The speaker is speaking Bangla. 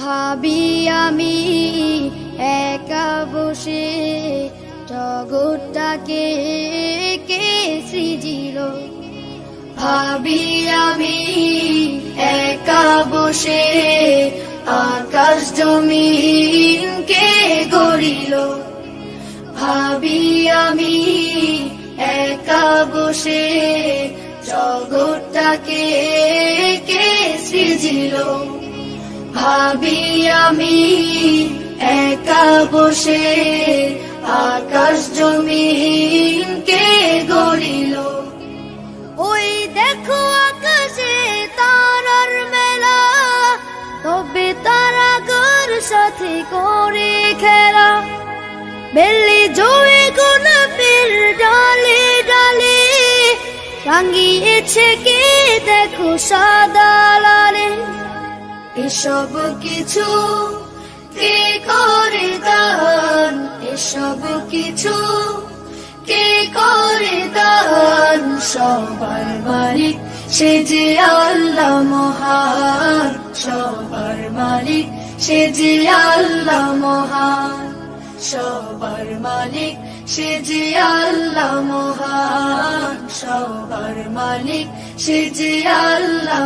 ভাবি আমি একা বসে জগৎটাকে কে সৃজিল। ভাবি আমি একা বসে আকাশ জমিন কে গড়িল। ভাবি আমি একা বসে জগৎটাকে কে সৃজিল। ভাবি আমি একা বসে আকাশ জমিন কে গড়িল। ওই দেখো আকাশে তারার মেলা, তবে তারাগর সাথে করে খেলা। বেলি জয়ে গোলাপের ডালে ডালে রাঙিয়েছে কে দেখো সাদা লালে। এসব কিছু কে করে দান, এসব কিছু কে করে দান। সবার মালিক সে যে আল্লাহ মহান, সবার মালিক সে যে আল্লাহ মহান। সবার মালিক সে যে আল্লাহ মহান, সবার মালিক সে যে আল্লাহ।